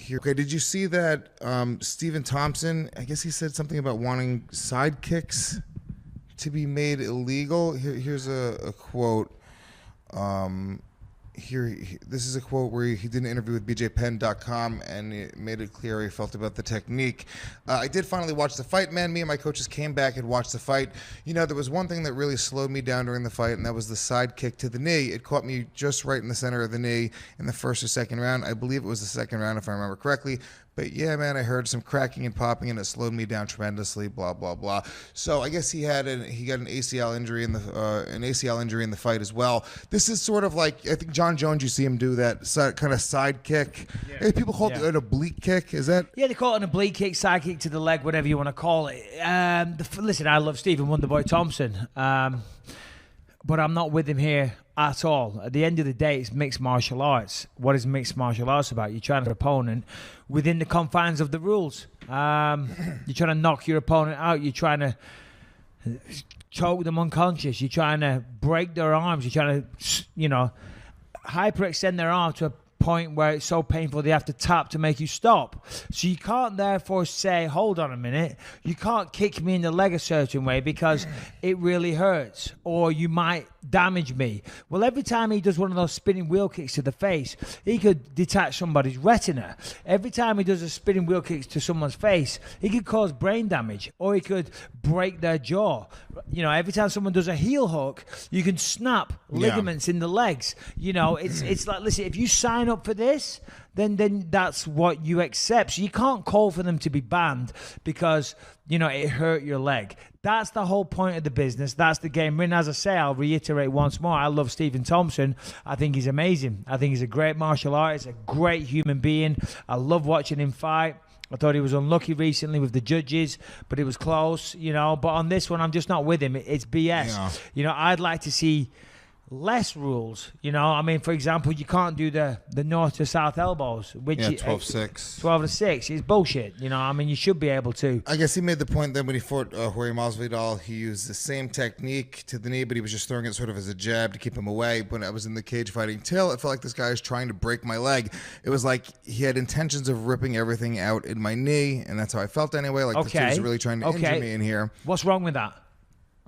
here. Okay, did you see that Stephen Thompson, I guess he said something about wanting sidekicks to be made illegal? Here's a quote. This is a quote where he did an interview with BJPenn.com, and it made it clear how he felt about the technique. I did finally watch the fight, man. Me and my coaches came back and watched the fight. You know, there was one thing that really slowed me down during the fight, and that was the side kick to the knee. It caught me just right in the center of the knee in the first or second round. I believe it was the second round, if I remember correctly. But yeah, man, I heard some cracking and popping, and it slowed me down tremendously. Blah blah blah. So I guess he got an ACL injury in the fight as well. This is sort of like, I think John Jones, you see him do that kind of side kick. Yeah. People call it an oblique kick. Is that? Yeah, they call it an oblique kick, side kick to the leg, whatever you want to call it. Listen, I love Stephen Wonderboy Thompson, but I'm not with him here at all. At the end of the day, it's mixed martial arts. What is mixed martial arts about? You're trying to opponent within the confines of the rules. You're trying to knock your opponent out. You're trying to choke them unconscious. You're trying to break their arms. You're trying to, hyperextend their arm to a point where it's so painful they have to tap to make you stop. So you can't therefore say, hold on a minute, you can't kick me in the leg a certain way because it really hurts, or you might damage me. Well, every time he does one of those spinning wheel kicks to the face, he could detach somebody's retina. Every time he does a spinning wheel kick to someone's face, he could cause brain damage, or he could break their jaw. Every time someone does a heel hook, you can snap ligaments in the legs. It's like, listen, if you sign up for this, then that's what you accept. So you can't call for them to be banned because, it hurt your leg. That's the whole point of the business. That's the game. And as I say, I'll reiterate once more, I love Stephen Thompson. I think he's amazing. I think he's a great martial artist, a great human being. I love watching him fight. I thought he was unlucky recently with the judges, but it was close, But on this one, I'm just not with him. It's BS. Yeah. I'd like to see less rules. For example, you can't do the north to south elbows, which 12-6. 12-6 is bullshit. You should be able to. I guess he made the point that when he fought Jorge Masvidal, he used the same technique to the knee, but he was just throwing it sort of as a jab to keep him away. When I was in the cage fighting Till, it felt like this guy was trying to break my leg. It was like he had intentions of ripping everything out in my knee, and that's how I felt anyway. Like the was really trying to injure me in here. What's wrong with that?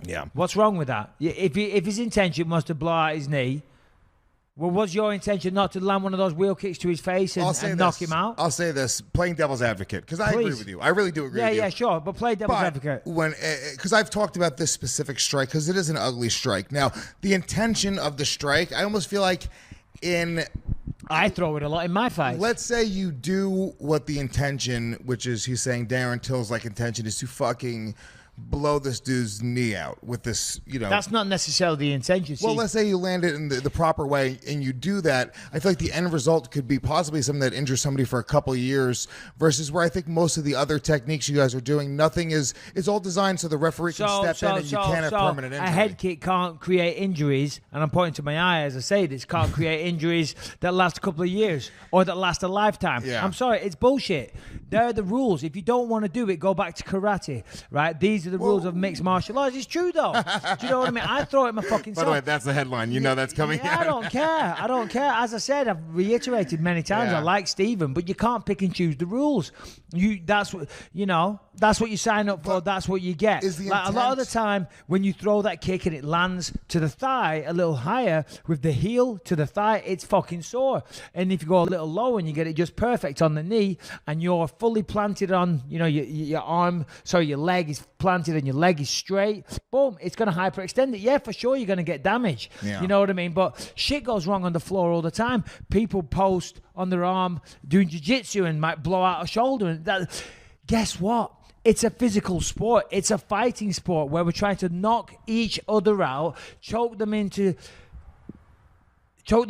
Yeah. What's wrong with that? If his intention was to blow out his knee, well, was your intention not to land one of those wheel kicks to his face and knock him out? I'll say this, playing devil's advocate, because I agree with you. I really do agree with you. Yeah, sure, but play devil's advocate. Because I've talked about this specific strike, because it is an ugly strike. Now, the intention of the strike, I almost feel like I throw it a lot in my fights. Let's say you do what the intention, which is he's saying Darren Till's intention is to fucking blow this dude's knee out with this, That's not necessarily the intention. Well, let's say you land it in the proper way and you do that. I feel like the end result could be possibly something that injures somebody for a couple of years versus where I think most of the other techniques you guys are doing, it's all designed so the referee can step in and you can't have permanent injury. A head kick can't create injuries, and I'm pointing to my eye as I say this, can't create injuries that last a couple of years or that last a lifetime. Yeah. I'm sorry, it's bullshit. They're the rules. If you don't want to do it, go back to karate, right? These are the rules of mixed martial arts. It's true, though. Do you know what I mean? I throw it my fucking self. By the way, that's the headline. That's coming out. I don't care. As I said, I've reiterated many times, I like Stephen, but you can't pick and choose the rules. That's what you sign up for. That's what you get. A lot of the time, when you throw that kick and it lands to the thigh a little higher with the heel to the thigh, it's fucking sore. And if you go a little low and you get it just perfect on the knee and you're fully planted on, your arm, so your leg is planted and your leg is straight, boom, it's going to hyperextend it. Yeah, for sure you're going to get damage. Yeah. You know what I mean? But shit goes wrong on the floor all the time. People post on their arm doing jiu-jitsu and might blow out a shoulder. And guess what? It's a physical sport. It's a fighting sport where we're trying to knock each other out, choke them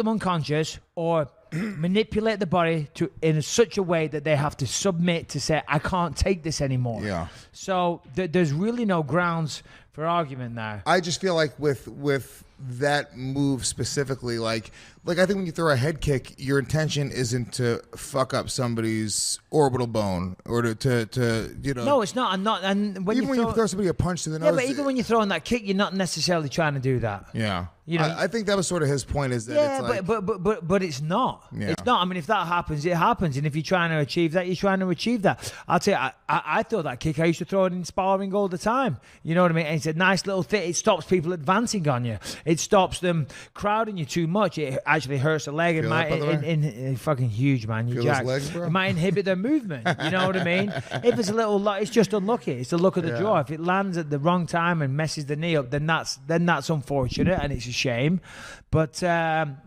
unconscious, or manipulate the body in such a way that they have to submit to say, I can't take this anymore. Yeah. So there's really no grounds for argument there. I just feel like with that move specifically, like I think when you throw a head kick, your intention isn't to fuck up somebody's orbital bone or to you know. No, it's not. I'm not. And when you throw somebody a punch to the nose. Yeah, but even when you're throwing that kick, you're not necessarily trying to do that. Yeah. You know, I think that was sort of his point. Is that it's like, but it's not. Yeah. It's not. I mean, if that happens, it happens. And if you're trying to achieve that, you're trying to achieve that. I'll tell you, I throw that kick. I used to throw it in sparring all the time. You know what I mean? And it's a nice little thing. It stops people advancing on you. It stops them crowding you too much. It actually hurts the leg. It might fucking huge, man. You're jacked. Legs, bro? It might inhibit their movement. You know what I mean? If it's a little, it's just unlucky. It's the look of the draw. If it lands at the wrong time and messes the knee up, then that's unfortunate and it's a shame. But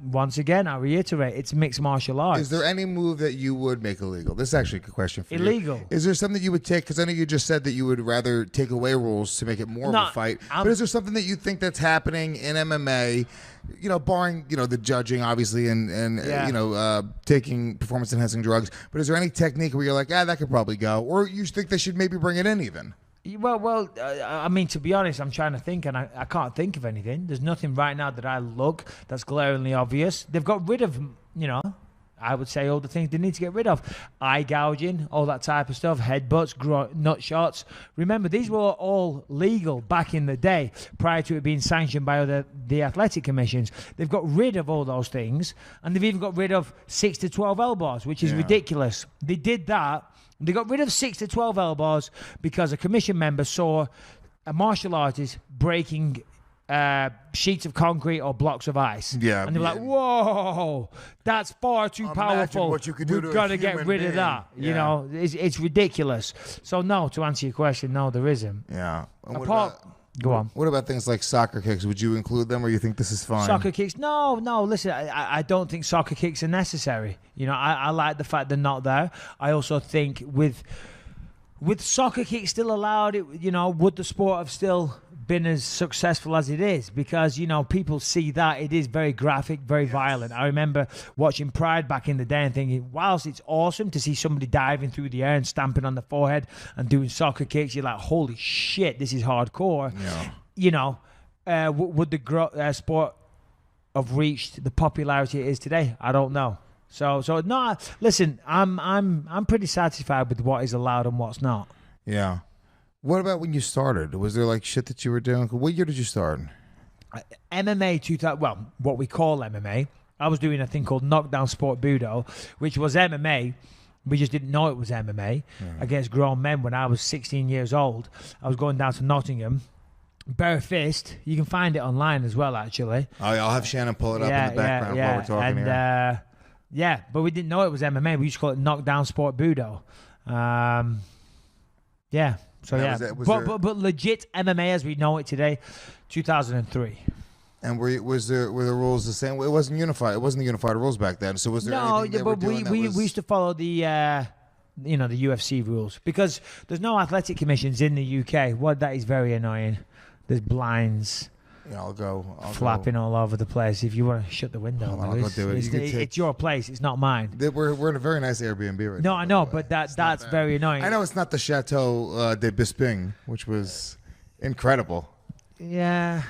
once again, I reiterate, it's mixed martial arts. Is there any move that you would make illegal? This is actually a good question for you. Illegal. Is there something that you would take? Because I know you just said that you would rather take away rules to make it more of a fight. But is there something that you think that's happening in MMA? You know, barring the judging, obviously, and taking performance-enhancing drugs. But is there any technique where you're like, that could probably go, or you think they should maybe bring it in even? Well, I mean, to be honest, I'm trying to think, and I can't think of anything. There's nothing right now that I look that's glaringly obvious. They've got rid of, I would say all the things they need to get rid of. Eye gouging, all that type of stuff, headbutts, nut shots. Remember, these were all legal back in the day, prior to it being sanctioned by the athletic commissions. They've got rid of all those things, and they've even got rid of 6 to 12 elbows, which is ridiculous. They did that. They got rid of 6 to 12 elbows because a commission member saw a martial artist breaking sheets of concrete or blocks of ice. Yeah. And they were like, whoa, that's far too powerful. What you could do. We've got to get rid of that. Yeah. You know, it's ridiculous. So, no, to answer your question, no, there isn't. Yeah. Go on. What about things like soccer kicks? Would you include them, or you think this is fine? Soccer kicks? No. Listen, I don't think soccer kicks are necessary. You know, I like the fact they're not there. I also think with soccer kicks still allowed, would the sport have still been as successful as it is? Because people see that it is very graphic, very violent. I remember watching Pride back in the day and thinking, whilst it's awesome to see somebody diving through the air and stamping on the forehead and doing soccer kicks, you're like, holy shit, this is hardcore. Would the sport have reached the popularity it is today? I don't know. So no, listen, I'm pretty satisfied with what is allowed and what's not. Yeah. What about when you started? Was there like shit that you were doing? What year did you start? MMA 2000. Well, what we call MMA. I was doing a thing called Knockdown Sport Budo, which was MMA. We just didn't know it was MMA against grown men when I was 16 years old. I was going down to Nottingham. Bare fist. You can find it online as well, actually. Oh, I'll have Shannon pull it up in the background while we're talking here. Yeah, but we didn't know it was MMA. We used to call it Knockdown Sport Budo. Yeah. So but legit MMA as we know it today, 2003. And were the rules the same? It wasn't unified. It wasn't the unified rules back then. So was there anything they were doing we used to follow the the UFC rules because there's no athletic commissions in the UK. That is very annoying. There's blinds. Yeah, I'll go flapping all over the place. If you want to shut the window, I'll go do it. It's your place. It's not mine. We're in a very nice Airbnb right now. No, I know, but that's very annoying. I know it's not the Chateau de Bisping, which was incredible. Yeah.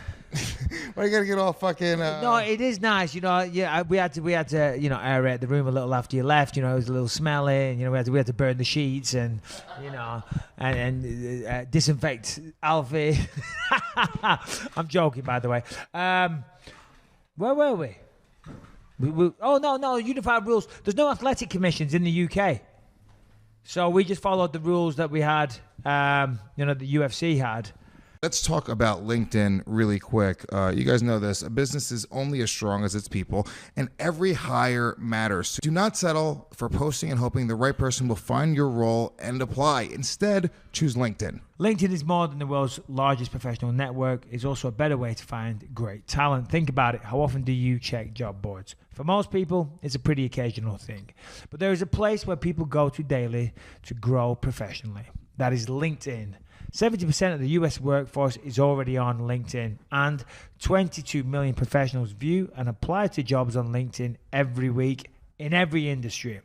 Why you gotta get all fucking? No, it is nice. Yeah, we had to aerate the room a little after you left. It was a little smelly. And, we had to burn the sheets and and disinfect Alfie. I'm joking, by the way. Where were we? No, unified rules. There's no athletic commissions in the UK, so we just followed the rules that we had. The UFC had. Let's talk about LinkedIn really quick. You guys know this. A business is only as strong as its people, and every hire matters. So do not settle for posting and hoping the right person will find your role and apply. Instead, choose LinkedIn. LinkedIn is more than the world's largest professional network. It's also a better way to find great talent. Think about it. How often do you check job boards? For most people, it's a pretty occasional thing. But there is a place where people go to daily to grow professionally. That is LinkedIn. 70% of the US workforce is already on LinkedIn, and 22 million professionals view and apply to jobs on LinkedIn every week in every industry.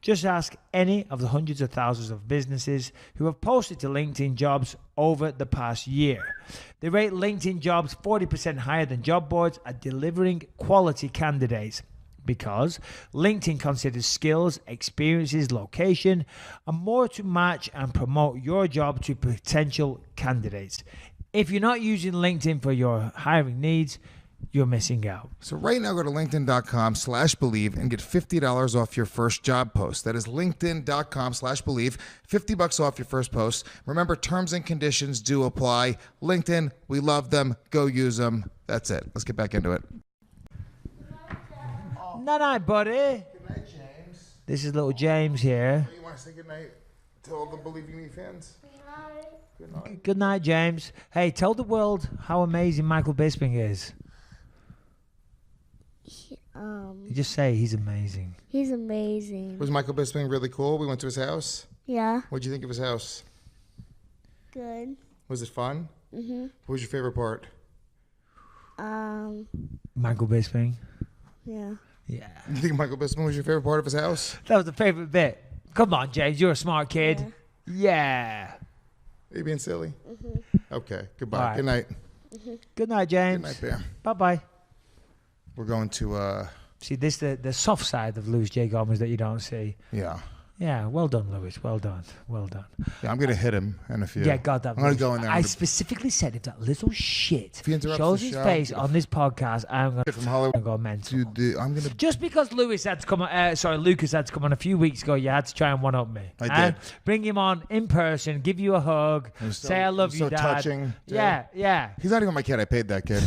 Just ask any of the hundreds of thousands of businesses who have posted to LinkedIn Jobs over the past year. They rate LinkedIn Jobs 40% higher than job boards at delivering quality candidates, because LinkedIn considers skills, experiences, location, and more to match and promote your job to potential candidates. If you're not using LinkedIn for your hiring needs, you're missing out. So right now, go to linkedin.com/believe and get $50 off your first job post. That is linkedin.com/believe, $50 off your first post. Remember, terms and conditions do apply. LinkedIn, we love them. Go use them. That's it. Let's get back into it. Night, buddy. Good night, James. This is little James here. You want to say good night to all the Believing Me fans? Good night. Good night, James. Hey, tell the world how amazing Michael Bisping is. You just say he's amazing. He's amazing. Was Michael Bisping really cool? We went to his house. Yeah. What'd you think of his house? Good. Was it fun? Mm-hmm. What was your favorite part? Michael Bisping. Yeah. Yeah. You think Michael Bisping was your favorite part of his house? That was the favorite bit. Come on, James. You're a smart kid. Yeah. Are you being silly? Mm-hmm. Okay. Goodbye. Right. Good night. Mm-hmm. Good night, James. Good night, Bam. Bye-bye. We're going to... See, this the soft side of Louis J. Gomez that you don't see. Yeah. Yeah, well done, Louis. Well done. Well done. Yeah, I'm going to hit him in a few. Yeah, goddamn. I'm going to go in there. I specifically said if that little shit interrupts shows the his show, face on this podcast, I'm going from Hollywood to go mental. I'm going to... Just because Lucas had to come on a few weeks ago, you had to try and one-up me. I did. Bring him on in person, give you a hug, say I love you, Dad. So touching. Yeah, yeah. He's not even my kid. I paid that kid.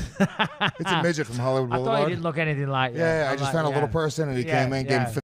It's a midget from Hollywood Boulevard. I thought he didn't look anything like that. Yeah, I just found a little person, and he came in, gave him